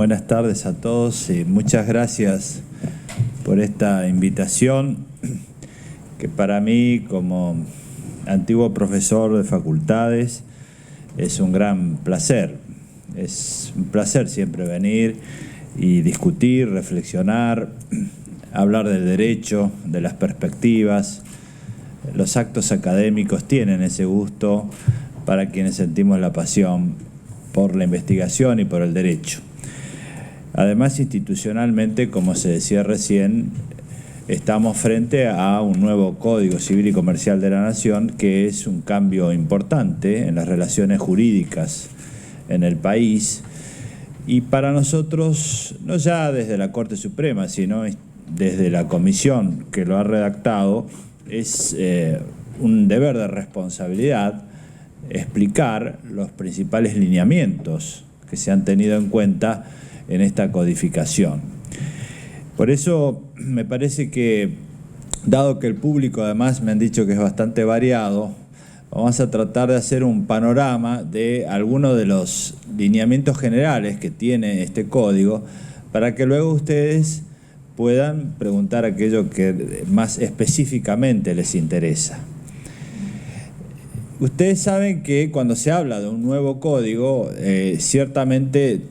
Buenas tardes a todos y muchas gracias por esta invitación que para mí, como antiguo profesor de facultades, es un gran placer. Es un placer siempre venir y discutir, reflexionar, hablar del derecho, de las perspectivas. Los actos académicos tienen ese gusto para quienes sentimos la pasión por la investigación y por el derecho. Además, institucionalmente, como se decía recién, estamos frente a un nuevo Código Civil y Comercial de la Nación, que es un cambio importante en las relaciones jurídicas en el país. Y para nosotros, no ya desde la Corte Suprema, sino desde la comisión que lo ha redactado, es un deber de responsabilidad explicar los principales lineamientos que se han tenido en cuenta en esta codificación. Por eso me parece que, dado que el público además me han dicho que es bastante variado, vamos a tratar de hacer un panorama de algunos de los lineamientos generales que tiene este código, para que luego ustedes puedan preguntar aquello que más específicamente les interesa. Ustedes saben que cuando se habla de un nuevo código, ciertamente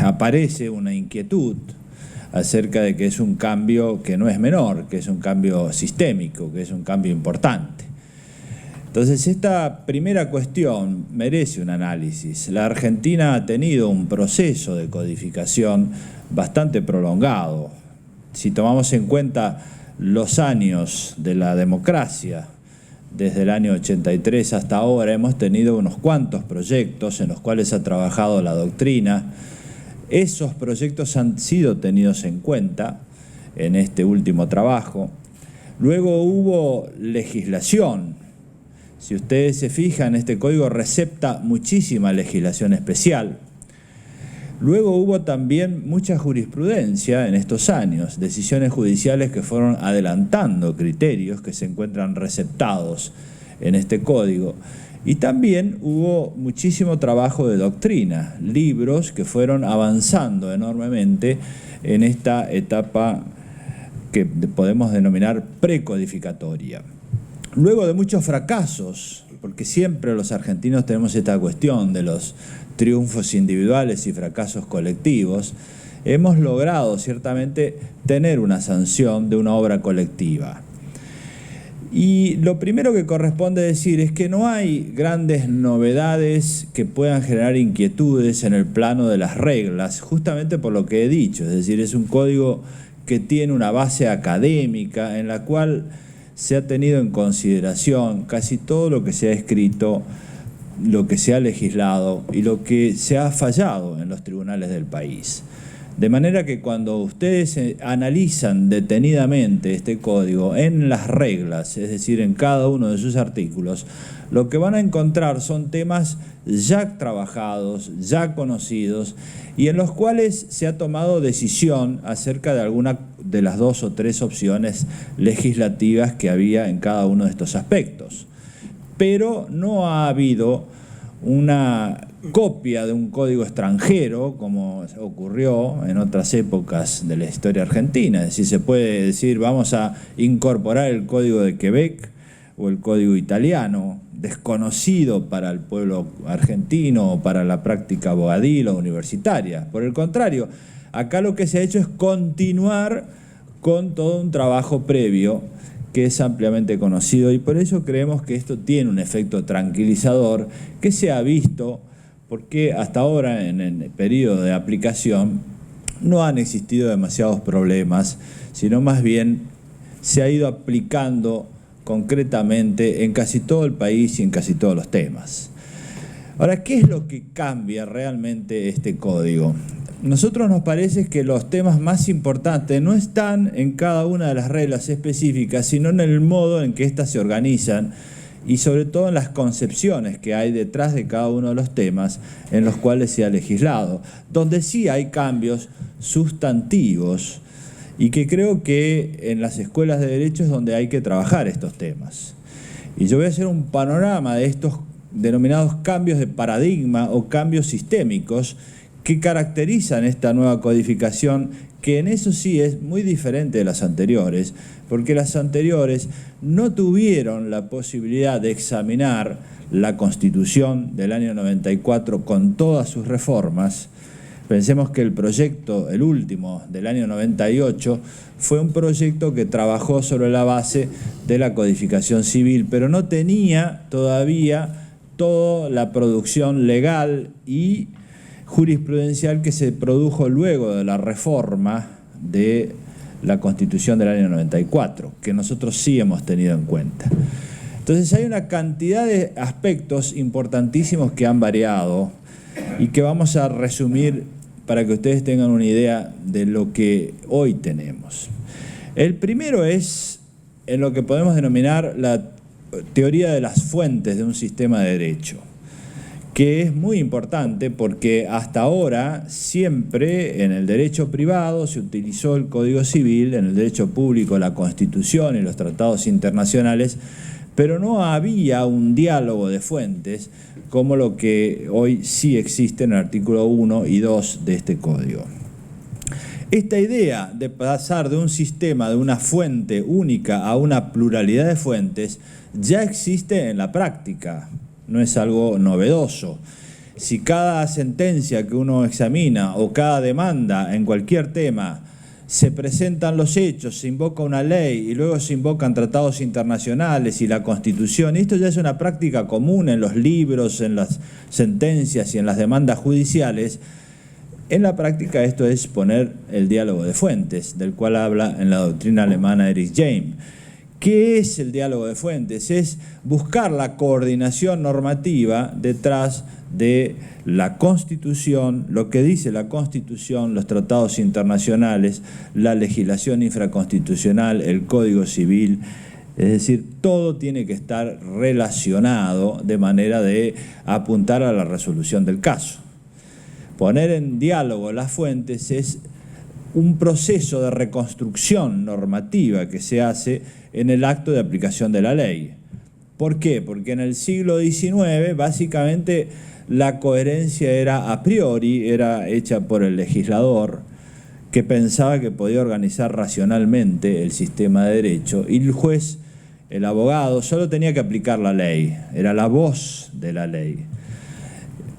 aparece una inquietud acerca de que es un cambio que no es menor, que es un cambio sistémico, que es un cambio importante. Entonces, esta primera cuestión merece un análisis. La Argentina ha tenido un proceso de codificación bastante prolongado. Si tomamos en cuenta los años de la democracia, desde el año 83 hasta ahora, hemos tenido unos cuantos proyectos en los cuales ha trabajado la doctrina. Esos proyectos han sido tenidos en cuenta en este último trabajo. Luego hubo legislación. Si ustedes se fijan, este código recepta muchísima legislación especial. Luego hubo también mucha jurisprudencia en estos años, decisiones judiciales que fueron adelantando criterios que se encuentran receptados en este código. Y también hubo muchísimo trabajo de doctrina, libros que fueron avanzando enormemente en esta etapa que podemos denominar precodificatoria. Luego de muchos fracasos, porque siempre los argentinos tenemos esta cuestión de los triunfos individuales y fracasos colectivos, hemos logrado ciertamente tener una sanción de una obra colectiva. Y lo primero que corresponde decir es que no hay grandes novedades que puedan generar inquietudes en el plano de las reglas, justamente por lo que he dicho, es decir, es un código que tiene una base académica en la cual se ha tenido en consideración casi todo lo que se ha escrito, lo que se ha legislado y lo que se ha fallado en los tribunales del país. De manera que cuando ustedes analizan detenidamente este código en las reglas, es decir, en cada uno de sus artículos, lo que van a encontrar son temas ya trabajados, ya conocidos, y en los cuales se ha tomado decisión acerca de alguna de las 2 o 3 opciones legislativas que había en cada uno de estos aspectos. Pero no ha habido una copia de un código extranjero, como ocurrió en otras épocas de la historia argentina. Es decir, se puede decir, vamos a incorporar el código de Quebec o el código italiano, desconocido para el pueblo argentino o para la práctica abogadil o universitaria. Por el contrario, acá lo que se ha hecho es continuar con todo un trabajo previo que es ampliamente conocido, y por eso creemos que esto tiene un efecto tranquilizador que se ha visto, porque hasta ahora en el periodo de aplicación no han existido demasiados problemas, sino más bien se ha ido aplicando concretamente en casi todo el país y en casi todos los temas. Ahora, ¿qué es lo que cambia realmente este código? Nosotros nos parece que los temas más importantes no están en cada una de las reglas específicas, sino en el modo en que éstas se organizan y sobre todo en las concepciones que hay detrás de cada uno de los temas en los cuales se ha legislado, donde sí hay cambios sustantivos y que creo que en las escuelas de derecho es donde hay que trabajar estos temas. Y yo voy a hacer un panorama de estos denominados cambios de paradigma o cambios sistémicos que caracterizan esta nueva codificación, que en eso sí es muy diferente de las anteriores, porque las anteriores no tuvieron la posibilidad de examinar la Constitución del año 94 con todas sus reformas. Pensemos que el proyecto, el último, del año 98, fue un proyecto que trabajó sobre la base de la codificación civil, pero no tenía todavía toda la producción legal y jurisprudencial que se produjo luego de la reforma de la Constitución del año 94, que nosotros sí hemos tenido en cuenta. Entonces hay una cantidad de aspectos importantísimos que han variado y que vamos a resumir para que ustedes tengan una idea de lo que hoy tenemos. El primero es en lo que podemos denominar la teoría de las fuentes de un sistema de derecho, que es muy importante porque hasta ahora siempre en el derecho privado se utilizó el Código Civil, en el derecho público la Constitución y los tratados internacionales, pero no había un diálogo de fuentes como lo que hoy sí existe en el artículo 1 y 2 de este código. Esta idea de pasar de un sistema, de una fuente única a una pluralidad de fuentes, ya existe en la práctica, no es algo novedoso. Si cada sentencia que uno examina o cada demanda en cualquier tema se presentan los hechos, se invoca una ley y luego se invocan tratados internacionales y la Constitución, y esto ya es una práctica común en los libros, en las sentencias y en las demandas judiciales, en la práctica esto es poner el diálogo de fuentes, del cual habla en la doctrina alemana Erich James. ¿Qué es el diálogo de fuentes? Es buscar la coordinación normativa detrás de la Constitución, lo que dice la Constitución, los tratados internacionales, la legislación infraconstitucional, el Código Civil. Es decir, todo tiene que estar relacionado de manera de apuntar a la resolución del caso. Poner en diálogo las fuentes es un proceso de reconstrucción normativa que se hace en el acto de aplicación de la ley. ¿Por qué? Porque en el siglo XIX básicamente la coherencia era a priori, era hecha por el legislador que pensaba que podía organizar racionalmente el sistema de derecho, y el juez, el abogado, solo tenía que aplicar la ley, era la voz de la ley.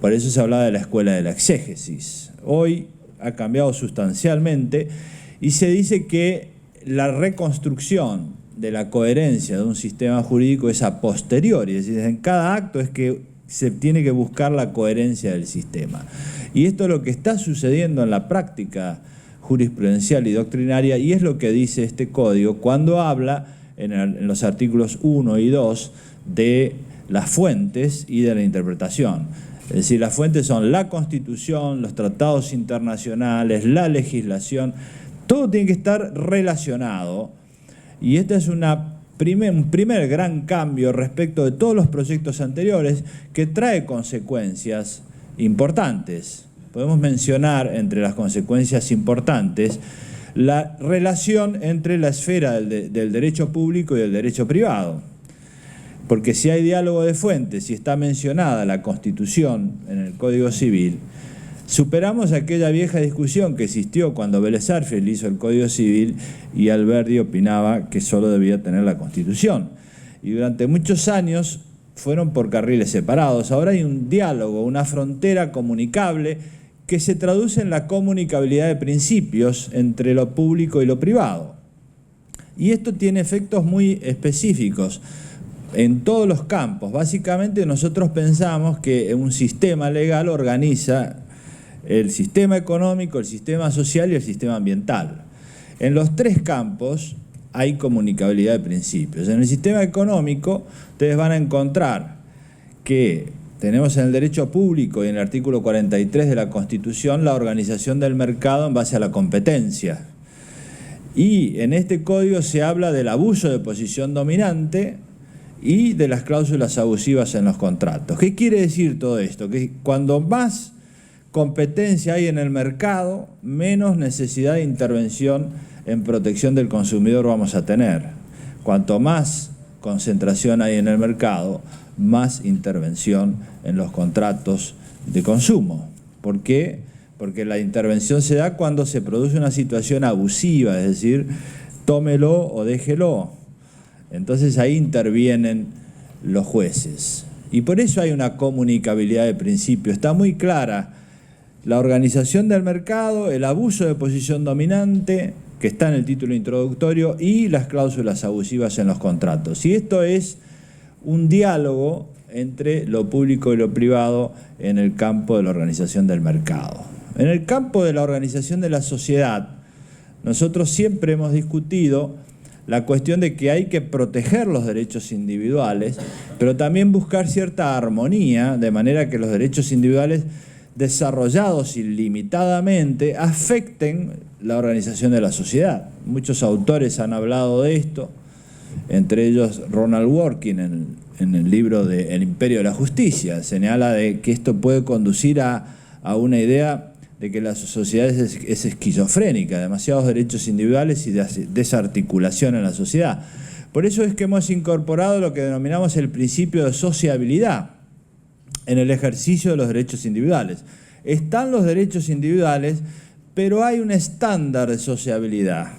Por eso se hablaba de la escuela de la exégesis. Hoy ha cambiado sustancialmente y se dice que la reconstrucción de la coherencia de un sistema jurídico es a posteriori, es decir, en cada acto es que se tiene que buscar la coherencia del sistema. Y esto es lo que está sucediendo en la práctica jurisprudencial y doctrinaria, y es lo que dice este código cuando habla en los artículos 1 y 2 de las fuentes y de la interpretación. Es decir, las fuentes son la Constitución, los tratados internacionales, la legislación, todo tiene que estar relacionado, y este es un primer gran cambio respecto de todos los proyectos anteriores que trae consecuencias importantes. Podemos mencionar entre las consecuencias importantes la relación entre la esfera del derecho público y del derecho privado. Porque si hay diálogo de fuentes y está mencionada la Constitución en el Código Civil, superamos aquella vieja discusión que existió cuando Vélez Sarsfield hizo el Código Civil y Alberdi opinaba que solo debía tener la Constitución. Y durante muchos años fueron por carriles separados. Ahora hay un diálogo, una frontera comunicable que se traduce en la comunicabilidad de principios entre lo público y lo privado. Y esto tiene efectos muy específicos en todos los campos. Básicamente nosotros pensamos que un sistema legal organiza el sistema económico, el sistema social y el sistema ambiental. En los tres campos hay comunicabilidad de principios. En el sistema económico ustedes van a encontrar que tenemos en el derecho público y en el artículo 43 de la Constitución la organización del mercado en base a la competencia. Y en este código se habla del abuso de posición dominante y de las cláusulas abusivas en los contratos. ¿Qué quiere decir todo esto? Que cuando más competencia hay en el mercado, menos necesidad de intervención en protección del consumidor vamos a tener. Cuanto más concentración hay en el mercado, más intervención en los contratos de consumo. ¿Por qué? porque la intervención se da cuando se produce una situación abusiva, es decir, tómelo o déjelo. Entonces ahí intervienen los jueces. Y por eso hay una comunicabilidad de principio. Está muy clara la organización del mercado, el abuso de posición dominante, que está en el título introductorio, y las cláusulas abusivas en los contratos. Y esto es un diálogo entre lo público y lo privado en el campo de la organización del mercado. En el campo de la organización de la sociedad, nosotros siempre hemos discutido la cuestión de que hay que proteger los derechos individuales, pero también buscar cierta armonía, de manera que los derechos individuales desarrollados ilimitadamente afecten la organización de la sociedad. Muchos autores han hablado de esto, entre ellos Ronald Dworkin en el libro de El Imperio de la Justicia, señala de que esto puede conducir a una idea de que la sociedad es esquizofrénica, demasiados derechos individuales y desarticulación en la sociedad. Por eso es que hemos incorporado lo que denominamos el principio de sociabilidad en el ejercicio de los derechos individuales. Están los derechos individuales, pero hay un estándar de sociabilidad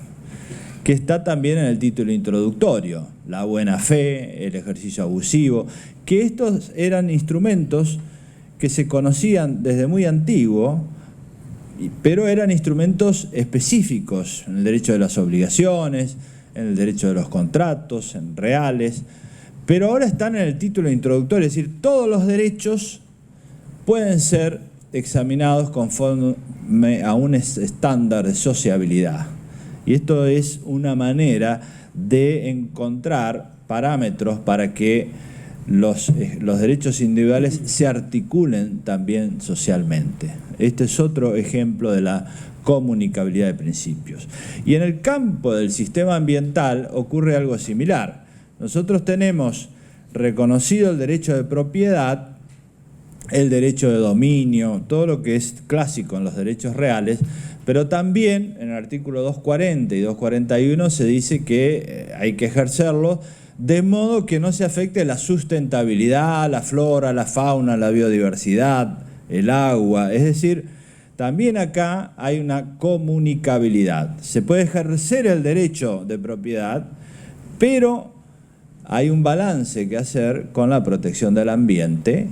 que está también en el título introductorio, la buena fe, el ejercicio abusivo, que estos eran instrumentos que se conocían desde muy antiguo, pero eran instrumentos específicos en el derecho de las obligaciones, en el derecho de los contratos, en reales, pero ahora están en el título introductorio, es decir, todos los derechos pueden ser examinados conforme a un estándar de sociabilidad. Y esto es una manera de encontrar parámetros para que los derechos individuales se articulen también socialmente. Este es otro ejemplo de la comunicabilidad de principios. Y en el campo del sistema ambiental ocurre algo similar. Nosotros tenemos reconocido el derecho de propiedad, el derecho de dominio, todo lo que es clásico en los derechos reales, pero también en el artículo 240 y 241 se dice que hay que ejercerlo de modo que no se afecte la sustentabilidad, la flora, la fauna, la biodiversidad, el agua. Es decir, también acá hay una comunicabilidad. Se puede ejercer el derecho de propiedad, pero hay un balance que hacer con la protección del ambiente,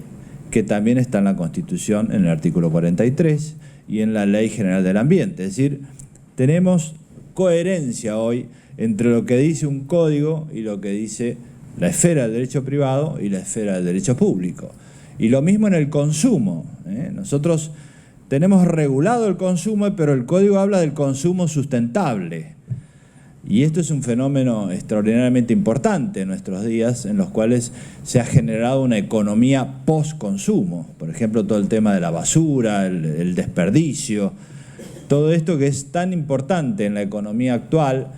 que también está en la Constitución, en el artículo 43, y en la Ley General del Ambiente. Es decir, tenemos coherencia hoy entre lo que dice un código y lo que dice la esfera del derecho privado y la esfera del derecho público. Y lo mismo en el consumo. Nosotros tenemos regulado el consumo, pero el código habla del consumo sustentable. Y esto es un fenómeno extraordinariamente importante en nuestros días, en los cuales se ha generado una economía post-consumo. Por ejemplo, todo el tema de la basura, el desperdicio, todo esto que es tan importante en la economía actual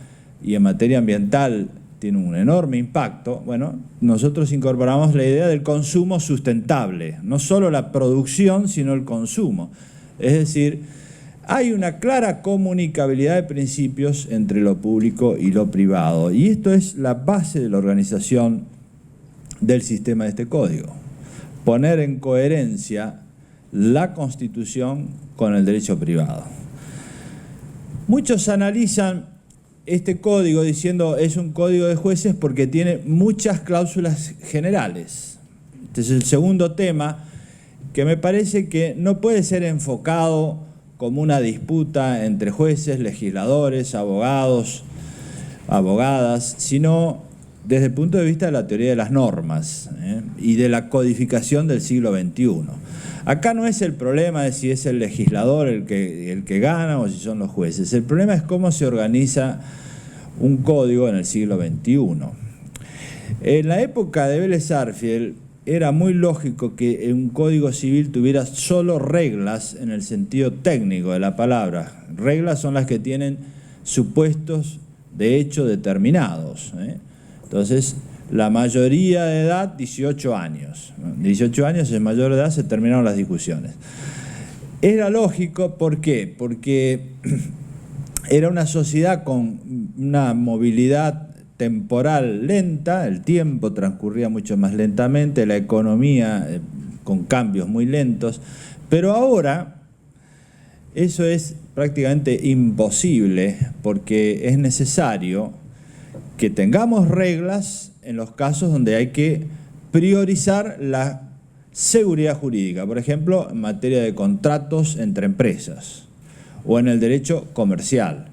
y en materia ambiental tiene un enorme impacto. Bueno, nosotros incorporamos la idea del consumo sustentable, no solo la producción, sino el consumo. Es decir, hay una clara comunicabilidad de principios entre lo público y lo privado, y esto es la base de la organización del sistema de este código. Poner en coherencia la Constitución con el derecho privado. Muchos analizan este código diciendo es un código de jueces porque tiene muchas cláusulas generales. Este es el segundo tema que me parece que no puede ser enfocado como una disputa entre jueces, legisladores, abogados, abogadas, sino desde el punto de vista de la teoría de las normas y de la codificación del siglo XXI. Acá no es el problema de si es el legislador el que gana o si son los jueces. El problema es cómo se organiza un código en el siglo XXI. En la época de Vélez Sarsfield era muy lógico que un código civil tuviera solo reglas en el sentido técnico de la palabra. Reglas son las que tienen supuestos de hecho determinados. Entonces, la mayoría de edad, 18 años. 18 años es mayor de edad, se terminaron las discusiones. Era lógico, ¿por qué? Porque era una sociedad con una movilidad temporal lenta, el tiempo transcurría mucho más lentamente, la economía con cambios muy lentos, pero ahora Eso es prácticamente imposible porque es necesario que tengamos reglas en los casos donde hay que priorizar la seguridad jurídica, por ejemplo, en materia de contratos entre empresas o en el derecho comercial.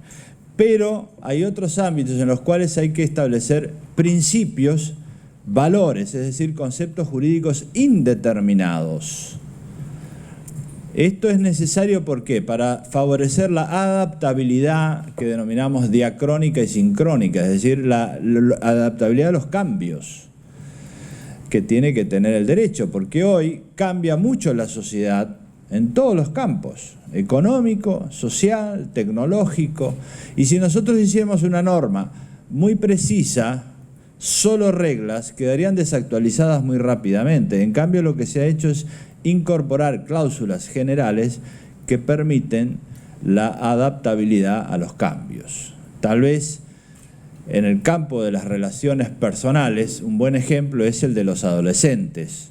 Pero hay otros ámbitos en los cuales hay que establecer principios, valores, es decir, conceptos jurídicos indeterminados. Esto es necesario ¿por qué? Para favorecer la adaptabilidad que denominamos diacrónica y sincrónica, es decir, la adaptabilidad a los cambios que tiene que tener el derecho, porque hoy cambia mucho la sociedad en todos los campos, económico, social, tecnológico, y si nosotros hiciéramos una norma muy precisa, solo reglas, quedarían desactualizadas muy rápidamente. En cambio, lo que se ha hecho es incorporar cláusulas generales que permiten la adaptabilidad a los cambios. Tal vez en el campo de las relaciones personales, un buen ejemplo es el de los adolescentes.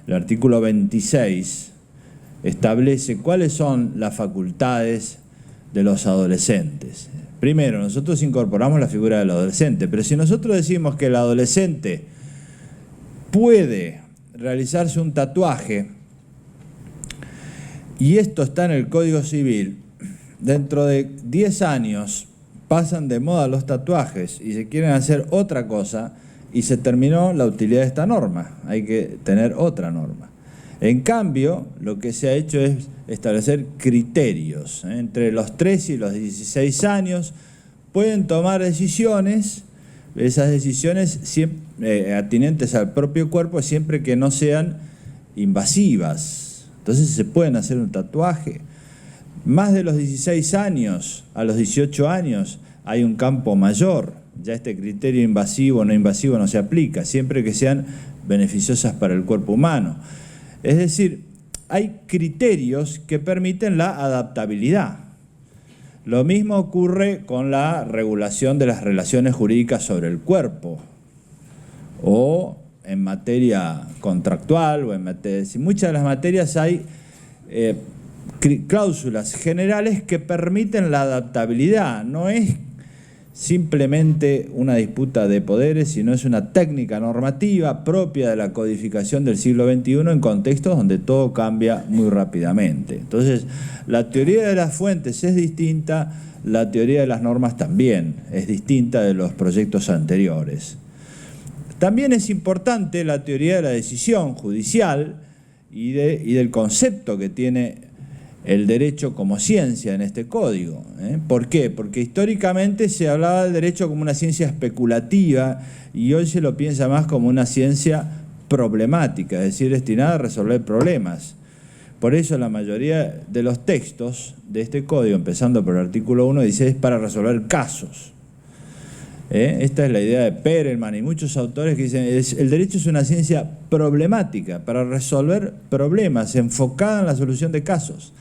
El artículo 26 establece cuáles son las facultades de los adolescentes. Primero, nosotros incorporamos la figura del adolescente, pero si nosotros decimos que el adolescente puede realizarse un tatuaje, y esto está en el Código Civil, dentro de 10 años pasan de moda los tatuajes y se quieren hacer otra cosa y se terminó la utilidad de esta norma, hay que tener otra norma. En cambio, lo que se ha hecho es establecer criterios. Entre los 13 y los 16 años pueden tomar decisiones, esas decisiones atinentes al propio cuerpo siempre que no sean invasivas. Entonces se pueden hacer un tatuaje. Más de los 16 años, a los 18 años, hay un campo mayor. Ya este criterio invasivo o no invasivo no se aplica, siempre que sean beneficiosas para el cuerpo humano. Es decir, hay criterios que permiten la adaptabilidad. Lo mismo ocurre con la regulación de las relaciones jurídicas sobre el cuerpo o en materia contractual o en muchas de las materias hay cláusulas generales que permiten la adaptabilidad. No es simplemente una disputa de poderes, sino es una técnica normativa propia de la codificación del siglo XXI en contextos donde todo cambia muy rápidamente. Entonces, la teoría de las fuentes es distinta, la teoría de las normas también es distinta de los proyectos anteriores. También es importante la teoría de la decisión judicial y del concepto que tiene el derecho como ciencia en este código. ¿Por qué? Porque históricamente se hablaba del derecho como una ciencia especulativa y hoy se lo piensa más como una ciencia problemática, es decir, destinada a resolver problemas. Por eso la mayoría de los textos de este código, empezando por el artículo 1, dice es para resolver casos. Esta es la idea de Perelman y muchos autores que dicen el derecho es una ciencia problemática para resolver problemas, enfocada en la solución de casos.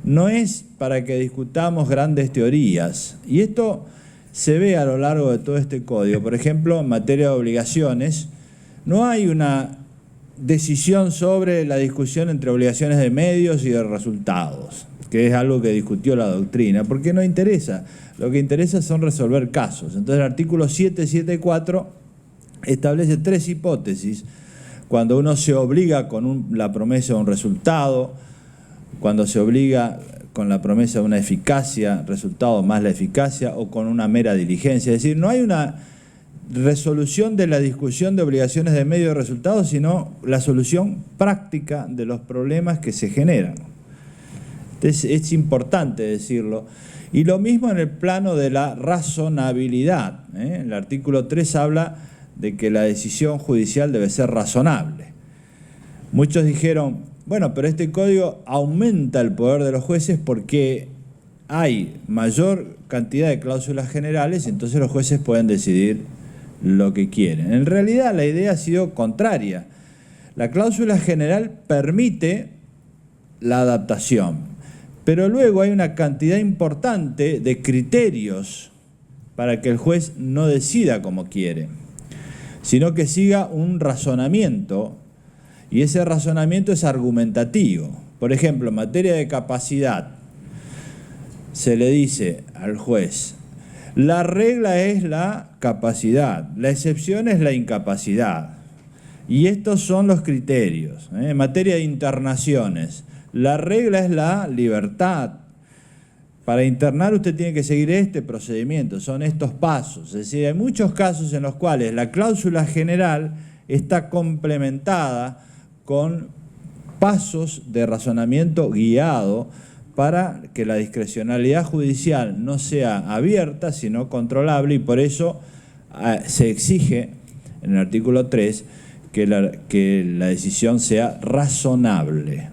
No es para que discutamos grandes teorías. Y esto se ve a lo largo de todo este código. Por ejemplo, en materia de obligaciones, no hay una decisión sobre la discusión entre obligaciones de medios y de resultados, que es algo que discutió la doctrina, porque no interesa. Lo que interesa son resolver casos. Entonces el artículo 774 establece 3 hipótesis. Cuando uno se obliga con la promesa de un resultado, cuando se obliga con la promesa de una eficacia, resultado más la eficacia, o con una mera diligencia. Es decir, no hay una resolución de la discusión de obligaciones de medio de resultados, sino la solución práctica de los problemas que se generan. Entonces, es importante decirlo. Y lo mismo en el plano de la razonabilidad. El artículo 3 habla de que la decisión judicial debe ser razonable. Muchos dijeron, bueno, pero este código aumenta el poder de los jueces porque hay mayor cantidad de cláusulas generales y entonces los jueces pueden decidir lo que quieren. En realidad la idea ha sido contraria. La cláusula general permite la adaptación, pero luego hay una cantidad importante de criterios para que el juez no decida como quiere, sino que siga un razonamiento, y ese razonamiento es argumentativo. Por ejemplo, en materia de capacidad, se le dice al juez, la regla es la capacidad, la excepción es la incapacidad. Y estos son los criterios. En materia de internaciones, la regla es la libertad. Para internar usted tiene que seguir este procedimiento, son estos pasos. Es decir, hay muchos casos en los cuales la cláusula general está complementada con pasos de razonamiento guiado para que la discrecionalidad judicial no sea abierta, sino controlable, y por eso se exige en el artículo 3 que la decisión sea razonable.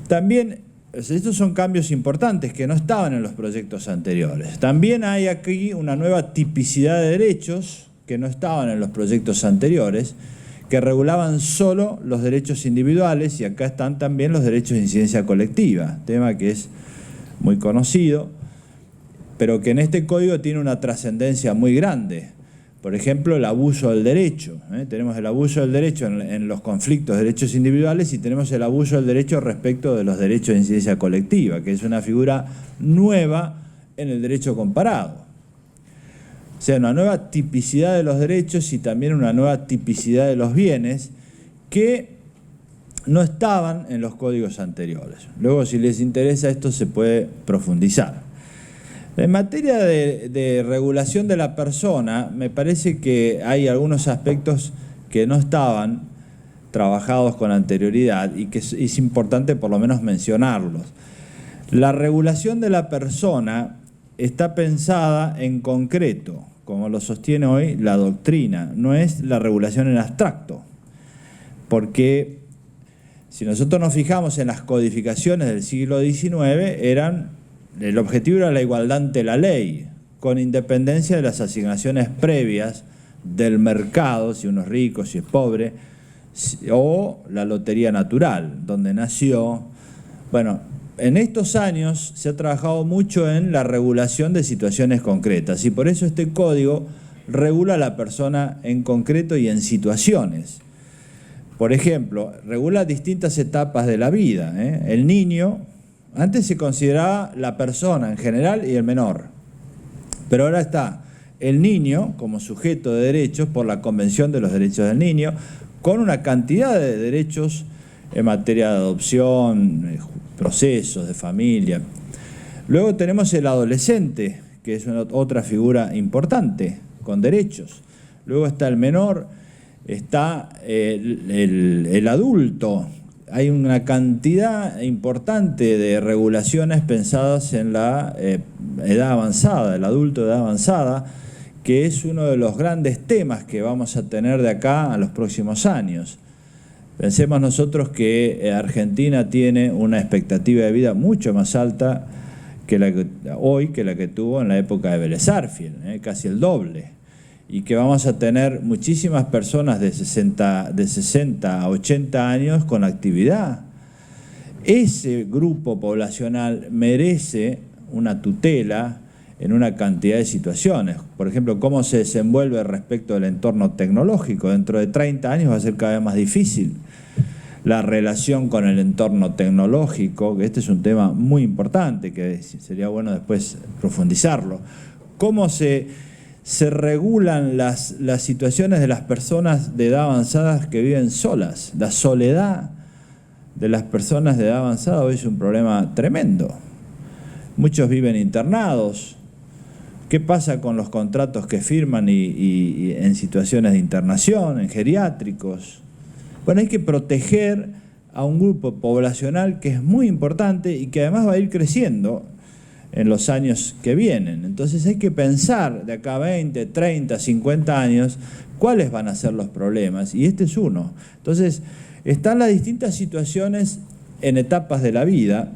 También, estos son cambios importantes que no estaban en los proyectos anteriores. También hay aquí una nueva tipicidad de derechos que no estaban en los proyectos anteriores, que regulaban solo los derechos individuales, y acá están también los derechos de incidencia colectiva, tema que es muy conocido, pero que en este código tiene una trascendencia muy grande. Por ejemplo, el abuso del derecho. Tenemos el abuso del derecho en los conflictos de derechos individuales, y tenemos el abuso del derecho respecto de los derechos de incidencia colectiva, que es una figura nueva en el derecho comparado. O sea, una nueva tipicidad de los derechos y también una nueva tipicidad de los bienes que no estaban en los códigos anteriores. Luego, si les interesa, esto se puede profundizar. En materia de regulación de la persona, me parece que hay algunos aspectos que no estaban trabajados con anterioridad y que es importante por lo menos mencionarlos. La regulación de la persona está pensada en concreto, como lo sostiene hoy la doctrina, no es la regulación en abstracto, porque si nosotros nos fijamos en las codificaciones del siglo XIX, el objetivo era la igualdad ante la ley, con independencia de las asignaciones previas del mercado, si uno es rico, si es pobre, o la lotería natural, donde nació. Bueno, en estos años se ha trabajado mucho en la regulación de situaciones concretas, y por eso este código regula a la persona en concreto y en situaciones. Por ejemplo, regula distintas etapas de la vida. El niño, antes se consideraba la persona en general y el menor, pero ahora está el niño como sujeto de derechos por la Convención de los Derechos del Niño, con una cantidad de derechos en materia de adopción, procesos de familia. Luego tenemos el adolescente, que es otra figura importante, con derechos. Luego está el menor, está el adulto. Hay una cantidad importante de regulaciones pensadas en la edad avanzada, el adulto de edad avanzada, que es uno de los grandes temas que vamos a tener de acá a los próximos años. Pensemos nosotros que Argentina tiene una expectativa de vida mucho más alta que hoy que la que tuvo en la época de Vélez Sarsfield, casi el doble, y que vamos a tener muchísimas personas de 60 a 80 años con actividad. Ese grupo poblacional merece una tutela en una cantidad de situaciones. Por ejemplo, cómo se desenvuelve respecto del entorno tecnológico. Dentro de 30 años va a ser cada vez más difícil la relación con el entorno tecnológico, que este es un tema muy importante, que sería bueno después profundizarlo. Cómo se regulan las situaciones de las personas de edad avanzada que viven solas. La soledad de las personas de edad avanzada hoy es un problema tremendo. Muchos viven internados. ¿Qué pasa con los contratos que firman y en situaciones de internación, en geriátricos? Bueno, hay que proteger a un grupo poblacional que es muy importante y que además va a ir creciendo en los años que vienen. Entonces hay que pensar de acá a 20, 30, 50 años cuáles van a ser los problemas, y este es uno. Entonces están las distintas situaciones en etapas de la vida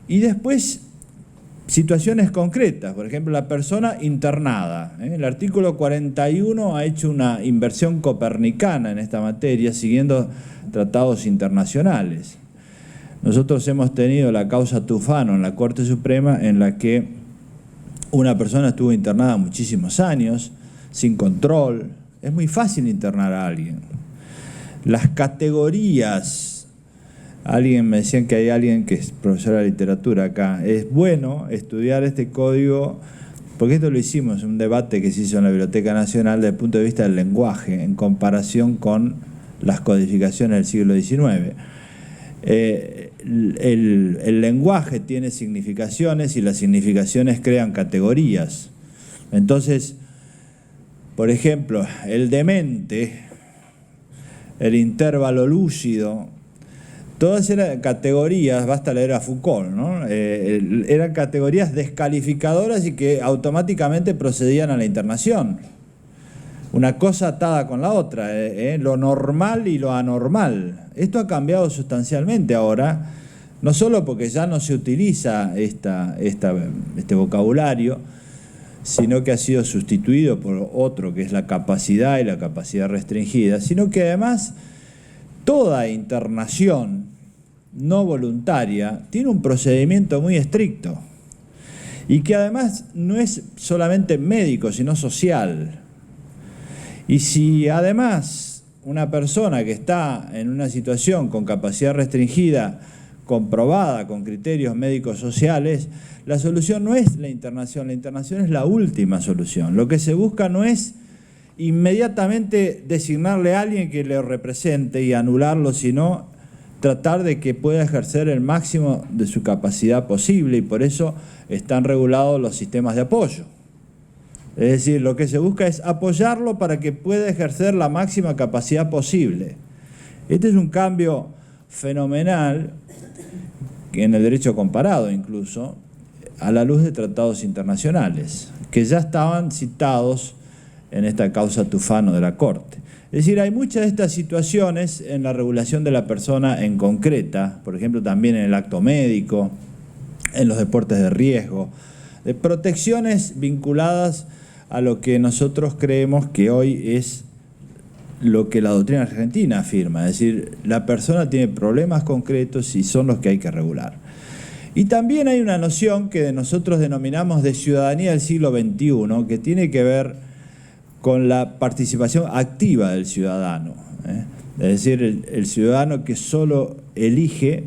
y después situaciones concretas. Por ejemplo, la persona internada. El artículo 41 ha hecho una inversión copernicana en esta materia, siguiendo tratados internacionales. Nosotros hemos tenido la causa Tufano en la Corte Suprema, en la que una persona estuvo internada muchísimos años, sin control. Es muy fácil internar a alguien. Las categorías Alguien me decían que hay alguien que es profesor de literatura acá. Es bueno estudiar este código, porque esto lo hicimos en un debate que se hizo en la Biblioteca Nacional desde el punto de vista del lenguaje, en comparación con las codificaciones del siglo XIX. El lenguaje tiene significaciones y las significaciones crean categorías. Entonces, por ejemplo, el demente, el intervalo lúcido, todas eran categorías, basta leer a Foucault, ¿no? Eran categorías descalificadoras y que automáticamente procedían a la internación. Una cosa atada con la otra, lo normal y lo anormal. Esto ha cambiado sustancialmente ahora, no solo porque ya no se utiliza este vocabulario, sino que ha sido sustituido por otro, que es la capacidad y la capacidad restringida, sino que además toda internación no voluntaria tiene un procedimiento muy estricto y que además no es solamente médico, sino social. Y si además una persona que está en una situación con capacidad restringida, comprobada con criterios médicos sociales, la solución no es la internación es la última solución. Lo que se busca no es inmediatamente designarle a alguien que le represente y anularlo, sino tratar de que pueda ejercer el máximo de su capacidad posible, y por eso están regulados los sistemas de apoyo. Es decir, lo que se busca es apoyarlo para que pueda ejercer la máxima capacidad posible. Este es un cambio fenomenal en el derecho comparado, incluso a la luz de tratados internacionales que ya estaban citados en esta causa Tufano de la Corte. Es decir, hay muchas de estas situaciones en la regulación de la persona en concreta, por ejemplo también en el acto médico, en los deportes de riesgo, de protecciones vinculadas a lo que nosotros creemos que hoy es lo que la doctrina argentina afirma, es decir, la persona tiene problemas concretos y son los que hay que regular. Y también hay una noción que nosotros denominamos de ciudadanía del siglo XXI, que tiene que ver con la participación activa del ciudadano. Es decir, el ciudadano que solo elige,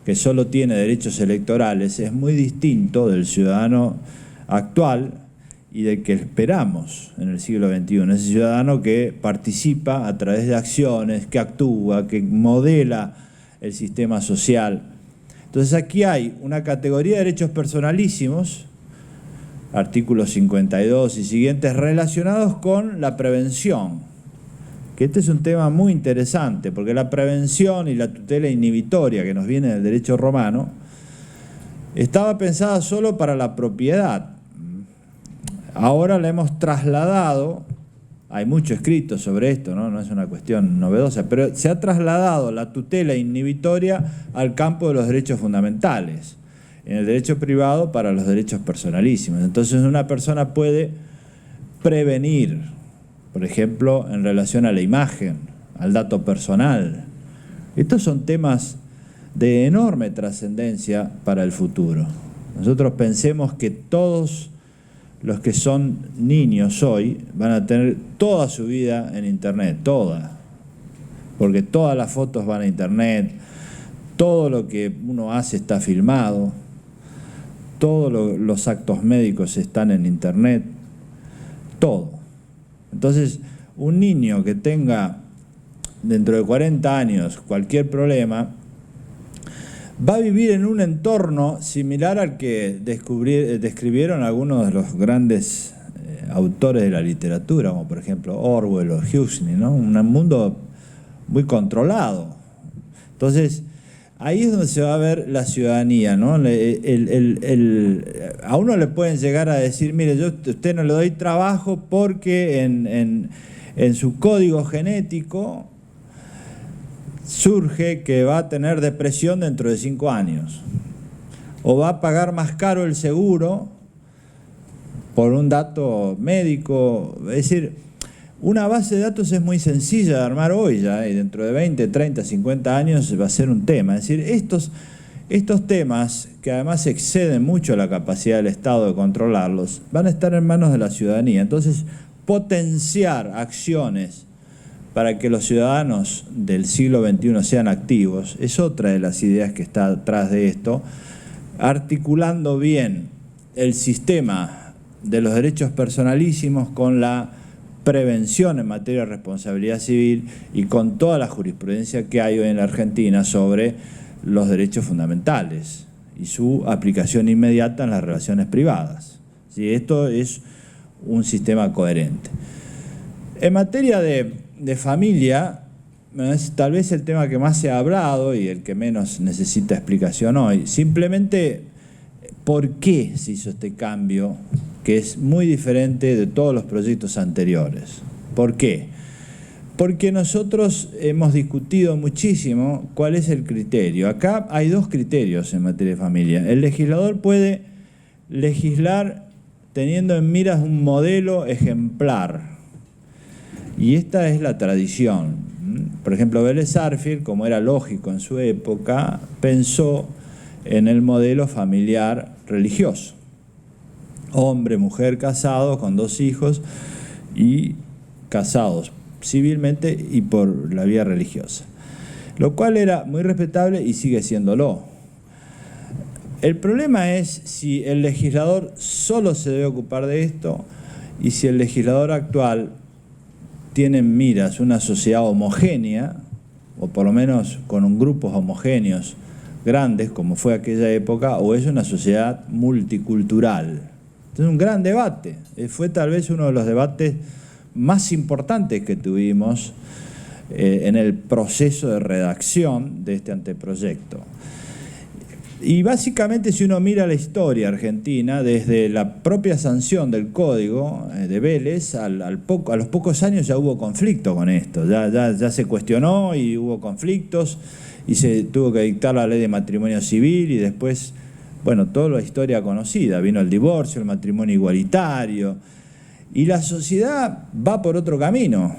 que solo tiene derechos electorales, es muy distinto del ciudadano actual y del que esperamos en el siglo XXI. Ese ciudadano que participa a través de acciones, que actúa, que modela el sistema social. Entonces aquí hay una categoría de derechos personalísimos, artículos 52 y siguientes, relacionados con la prevención, que este es un tema muy interesante, porque la prevención y la tutela inhibitoria que nos viene del derecho romano estaba pensada solo para la propiedad. Ahora la hemos trasladado, hay mucho escrito sobre esto, no es una cuestión novedosa, pero se ha trasladado la tutela inhibitoria al campo de los derechos fundamentales, en el derecho privado para los derechos personalísimos. Entonces una persona puede prevenir, por ejemplo, en relación a la imagen, al dato personal. Estos son temas de enorme trascendencia para el futuro. Nosotros pensemos que todos los que son niños hoy van a tener toda su vida en Internet, toda, porque todas las fotos van a Internet, todo lo que uno hace está filmado, todos los actos médicos están en Internet, todo. Entonces, un niño que tenga dentro de 40 años cualquier problema, va a vivir en un entorno similar al que describieron algunos de los grandes autores de la literatura, como por ejemplo Orwell o Huxley, ¿no? Un mundo muy controlado. Entonces, ahí es donde se va a ver la ciudadanía, ¿no? A uno le pueden llegar a decir, mire, yo a usted no le doy trabajo porque en su código genético surge que va a tener depresión dentro de 5 años, o va a pagar más caro el seguro por un dato médico. Es decir, una base de datos es muy sencilla de armar hoy ya, y dentro de 20, 30, 50 años va a ser un tema. Es decir, estos temas, que además exceden mucho la capacidad del Estado de controlarlos, van a estar en manos de la ciudadanía. Entonces, potenciar acciones para que los ciudadanos del siglo XXI sean activos, es otra de las ideas que está atrás de esto, articulando bien el sistema de los derechos personalísimos con la prevención en materia de responsabilidad civil y con toda la jurisprudencia que hay hoy en la Argentina sobre los derechos fundamentales y su aplicación inmediata en las relaciones privadas. ¿Sí? Esto es un sistema coherente. En materia de familia, es tal vez el tema que más se ha hablado y el que menos necesita explicación hoy. Simplemente, ¿por qué se hizo este cambio que es muy diferente de todos los proyectos anteriores? ¿Por qué? Porque nosotros hemos discutido muchísimo cuál es el criterio. Acá hay dos criterios en materia de familia. El legislador puede legislar teniendo en miras un modelo ejemplar. Y esta es la tradición. Por ejemplo, Vélez Sarsfield, como era lógico en su época, pensó en el modelo familiar religioso. Hombre, mujer casados con 2 hijos y casados civilmente y por la vía religiosa. Lo cual era muy respetable y sigue siéndolo. El problema es si el legislador solo se debe ocupar de esto y si el legislador actual tiene en miras una sociedad homogénea, o por lo menos con un grupos homogéneos grandes, como fue aquella época, o es una sociedad multicultural. Es un gran debate. Fue tal vez uno de los debates más importantes que tuvimos en el proceso de redacción de este anteproyecto. Y básicamente, si uno mira la historia argentina, desde la propia sanción del Código de Vélez, a los pocos años ya hubo conflicto con esto, ya se cuestionó y hubo conflictos y se tuvo que dictar la ley de matrimonio civil y después, bueno, toda la historia conocida, vino el divorcio, el matrimonio igualitario, y la sociedad va por otro camino,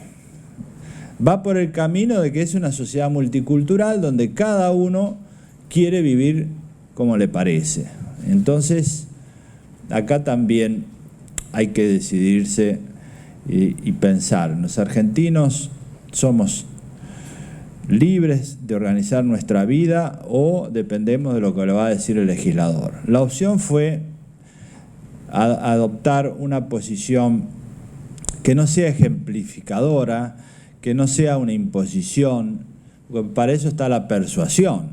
va por el camino de que es una sociedad multicultural donde cada uno quiere vivir como le parece. Entonces, acá también hay que decidirse y pensar. Los argentinos somos libres de organizar nuestra vida o dependemos de lo que le va a decir el legislador. La opción fue adoptar una posición que no sea ejemplificadora, que no sea una imposición, porque para eso está la persuasión.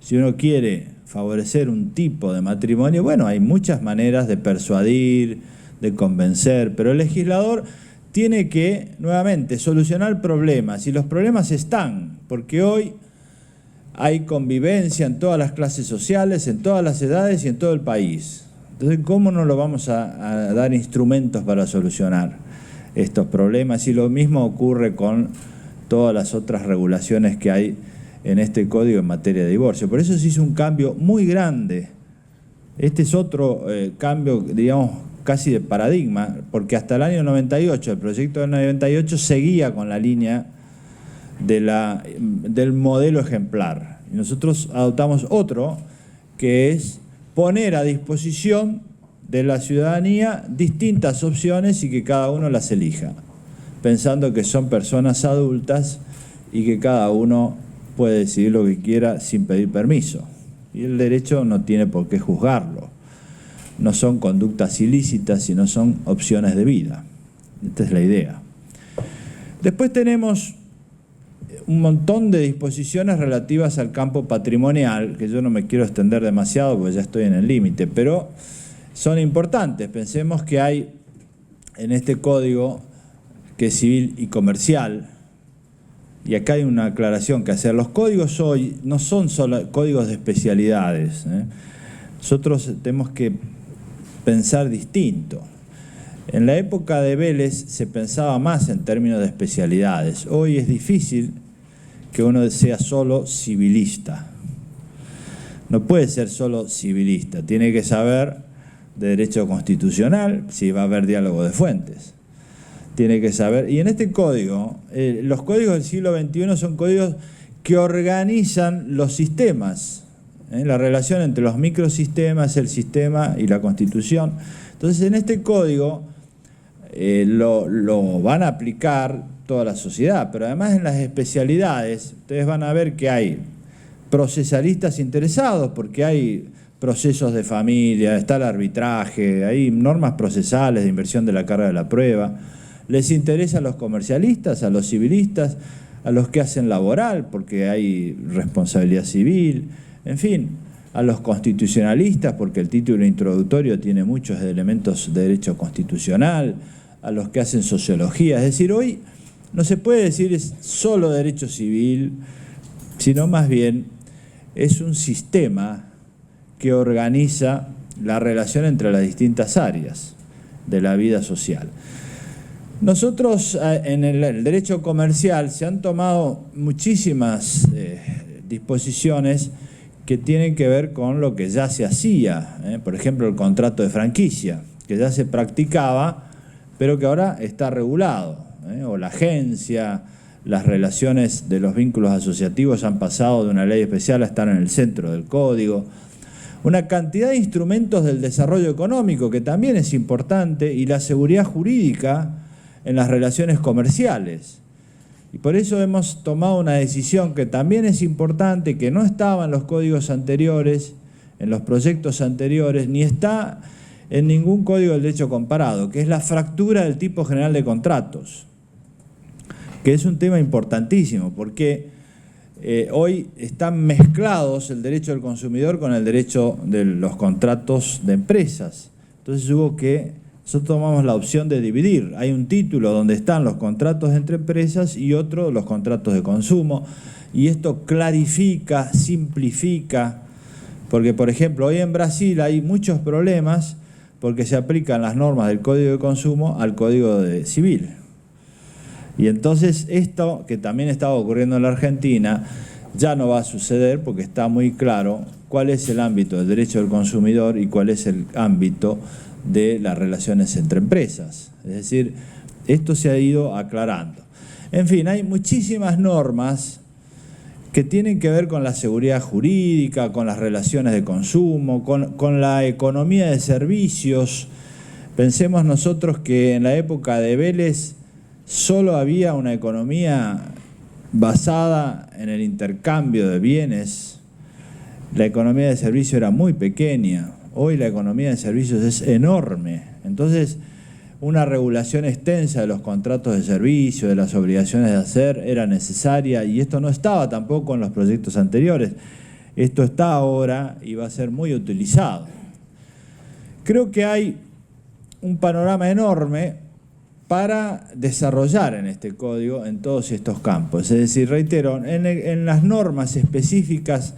Si uno quiere favorecer un tipo de matrimonio, bueno, hay muchas maneras de persuadir, de convencer, pero el legislador tiene que, nuevamente, solucionar problemas, y los problemas están, porque hoy hay convivencia en todas las clases sociales, en todas las edades y en todo el país. Entonces, ¿cómo no lo vamos a dar instrumentos para solucionar estos problemas? Y lo mismo ocurre con todas las otras regulaciones que hay en este código en materia de divorcio. Por eso se hizo un cambio muy grande. Este es otro cambio, digamos, casi de paradigma, porque hasta el año 98, el proyecto del 98 seguía con la línea del modelo ejemplar. Y nosotros adoptamos otro, que es poner a disposición de la ciudadanía distintas opciones y que cada uno las elija, pensando que son personas adultas y que cada uno puede decidir lo que quiera sin pedir permiso. Y el derecho no tiene por qué juzgarlo. No son conductas ilícitas, sino son opciones de vida. Esta es la idea. Después tenemos un montón de disposiciones relativas al campo patrimonial, que yo no me quiero extender demasiado porque ya estoy en el límite, pero son importantes. Pensemos que hay en este código, que es civil y comercial, y acá hay una aclaración que hacer. Los códigos hoy no son solo códigos de especialidades. Nosotros tenemos que pensar distinto. En la época de Vélez se pensaba más en términos de especialidades. Hoy es difícil que uno sea solo civilista. No puede ser solo civilista. Tiene que saber de derecho constitucional, si va a haber diálogo de fuentes. Tiene que saber, y en este código, los códigos del siglo XXI son códigos que organizan los sistemas, la relación entre los microsistemas, el sistema y la Constitución. Entonces, en este código lo van a aplicar toda la sociedad, pero además en las especialidades ustedes van a ver que hay procesalistas interesados porque hay procesos de familia, está el arbitraje, hay normas procesales de inversión de la carga de la prueba. Les interesa a los comercialistas, a los civilistas, a los que hacen laboral porque hay responsabilidad civil, en fin, a los constitucionalistas porque el título introductorio tiene muchos elementos de derecho constitucional, a los que hacen sociología. Es decir, hoy no se puede decir es solo derecho civil, sino más bien es un sistema que organiza la relación entre las distintas áreas de la vida social. Nosotros en el derecho comercial se han tomado muchísimas disposiciones que tienen que ver con lo que ya se hacía, por ejemplo el contrato de franquicia, que ya se practicaba, pero que ahora está regulado, o la agencia, las relaciones de los vínculos asociativos han pasado de una ley especial a estar en el centro del código. Una cantidad de instrumentos del desarrollo económico que también es importante y la seguridad jurídica en las relaciones comerciales. Y por eso hemos tomado una decisión que también es importante, que no estaba en los códigos anteriores, en los proyectos anteriores, ni está en ningún código del derecho comparado, que es la fractura del tipo general de contratos, que es un tema importantísimo, porque hoy están mezclados el derecho del consumidor con el derecho de los contratos de empresas. Entonces nosotros tomamos la opción de dividir. Hay un título donde están los contratos entre empresas y otro los contratos de consumo. Y esto clarifica, simplifica, porque por ejemplo hoy en Brasil hay muchos problemas porque se aplican las normas del Código de Consumo al Código Civil. Y entonces esto, que también estaba ocurriendo en la Argentina, ya no va a suceder porque está muy claro cuál es el ámbito del derecho del consumidor y cuál es el ámbito de las relaciones entre empresas. Es decir, esto se ha ido aclarando. En fin, hay muchísimas normas que tienen que ver con la seguridad jurídica, con las relaciones de consumo, con la economía de servicios. Pensemos nosotros que en la época de Vélez solo había una economía basada en el intercambio de bienes. La economía de servicios era muy pequeña. Hoy la economía de servicios es enorme. Entonces, una regulación extensa de los contratos de servicio, de las obligaciones de hacer, era necesaria y esto no estaba tampoco en los proyectos anteriores. Esto está ahora y va a ser muy utilizado. Creo que hay un panorama enorme para desarrollar en este código en todos estos campos. Es decir, reitero, en las normas específicas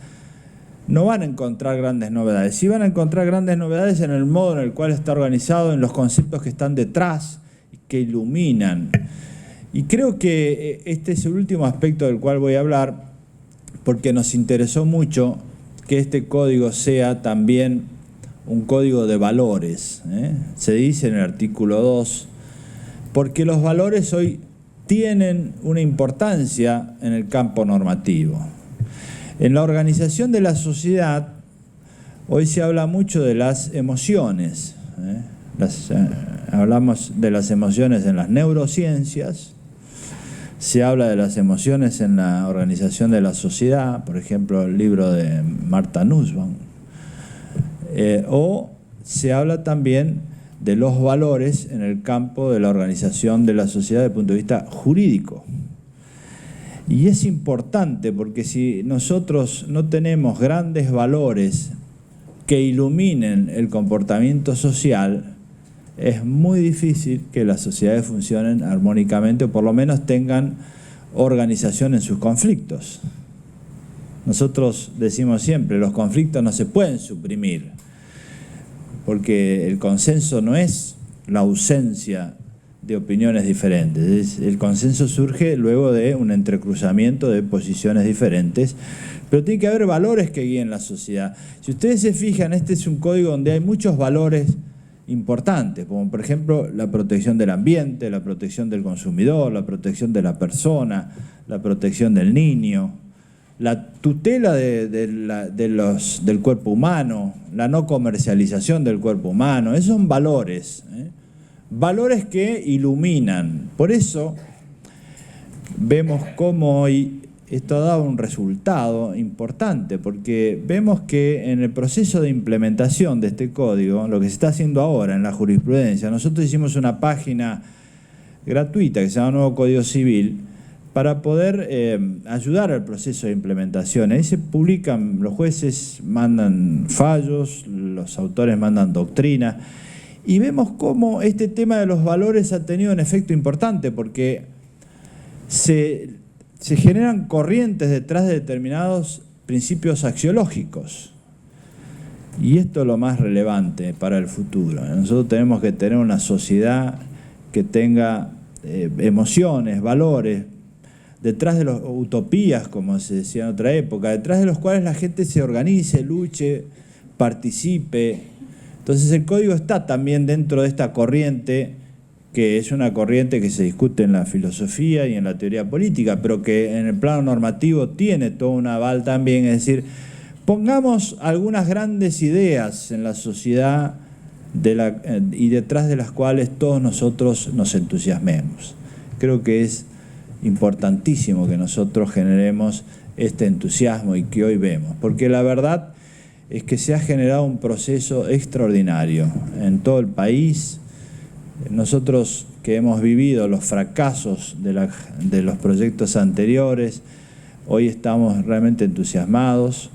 no van a encontrar grandes novedades. Sí van a encontrar grandes novedades en el modo en el cual está organizado, en los conceptos que están detrás, que iluminan. Y creo que este es el último aspecto del cual voy a hablar, porque nos interesó mucho que este código sea también un código de valores. Se dice en el artículo 2, porque los valores hoy tienen una importancia en el campo normativo. En la organización de la sociedad, hoy se habla mucho de las emociones. Hablamos de las emociones en las neurociencias, se habla de las emociones en la organización de la sociedad, por ejemplo, el libro de Martha Nussbaum, o se habla también de los valores en el campo de la organización de la sociedad desde el punto de vista jurídico. Y es importante porque si nosotros no tenemos grandes valores que iluminen el comportamiento social, es muy difícil que las sociedades funcionen armónicamente o por lo menos tengan organización en sus conflictos. Nosotros decimos siempre, los conflictos no se pueden suprimir, porque el consenso no es la ausencia de opiniones diferentes. El consenso surge luego de un entrecruzamiento de posiciones diferentes, pero tiene que haber valores que guíen la sociedad. Si ustedes se fijan, este es un código donde hay muchos valores importantes, como por ejemplo la protección del ambiente, la protección del consumidor, la protección de la persona, la protección del niño, la tutela del cuerpo humano, la no comercialización del cuerpo humano. Esos son valores, valores que iluminan. Por eso vemos cómo hoy esto ha dado un resultado importante, porque vemos que en el proceso de implementación de este código, lo que se está haciendo ahora en la jurisprudencia, nosotros hicimos una página gratuita que se llama Nuevo Código Civil para poder ayudar al proceso de implementación. Ahí se publican, los jueces mandan fallos, los autores mandan doctrina, y vemos cómo este tema de los valores ha tenido un efecto importante, porque se generan corrientes detrás de determinados principios axiológicos. Y esto es lo más relevante para el futuro. Nosotros tenemos que tener una sociedad que tenga emociones, valores, detrás de las utopías, como se decía en otra época, detrás de los cuales la gente se organice, luche, participe. Entonces el código está también dentro de esta corriente, que es una corriente que se discute en la filosofía y en la teoría política, pero que en el plano normativo tiene todo un aval también. Es decir, pongamos algunas grandes ideas en la sociedad y detrás de las cuales todos nosotros nos entusiasmemos. Creo que es importantísimo que nosotros generemos este entusiasmo y que hoy vemos, porque la verdad es que se ha generado un proceso extraordinario en todo el país. Nosotros que hemos vivido los fracasos de los proyectos anteriores, hoy estamos realmente entusiasmados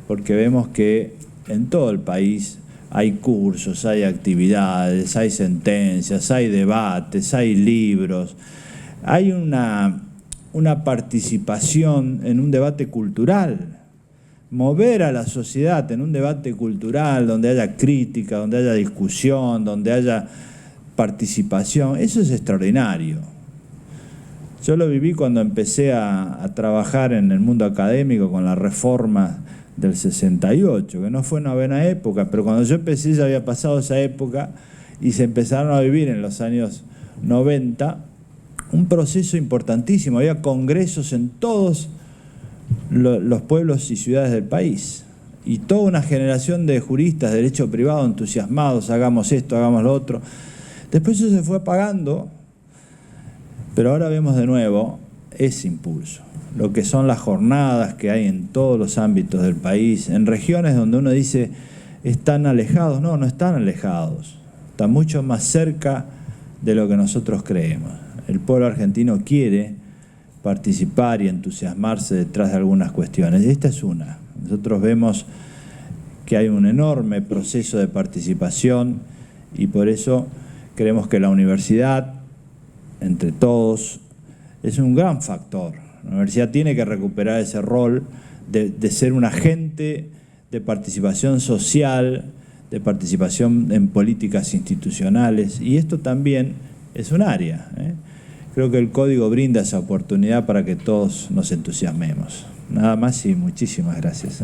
porque vemos que en todo el país hay cursos, hay actividades, hay sentencias, hay debates, hay libros, hay una participación en un debate cultural. Mover a la sociedad en un debate cultural donde haya crítica, donde haya discusión, donde haya participación, eso es extraordinario. Yo lo viví cuando empecé a trabajar en el mundo académico con la reforma del 68, que no fue una buena época, pero cuando yo empecé ya había pasado esa época y se empezaron a vivir en los años 90 un proceso importantísimo. Había congresos en todos los pueblos y ciudades del país, y toda una generación de juristas de derecho privado entusiasmados, hagamos esto, hagamos lo otro. Después eso se fue apagando, pero ahora vemos de nuevo ese impulso, lo que son las jornadas que hay en todos los ámbitos del país, en regiones donde uno dice, están alejados. No, no están alejados, están mucho más cerca de lo que nosotros creemos. El pueblo argentino quiere participar y entusiasmarse detrás de algunas cuestiones. Esta es una. Nosotros vemos que hay un enorme proceso de participación y por eso creemos que la universidad, entre todos, es un gran factor. La universidad tiene que recuperar ese rol de ser un agente de participación social, de participación en políticas institucionales, y esto también es un área. Creo que el código brinda esa oportunidad para que todos nos entusiasmemos. Nada más y muchísimas gracias.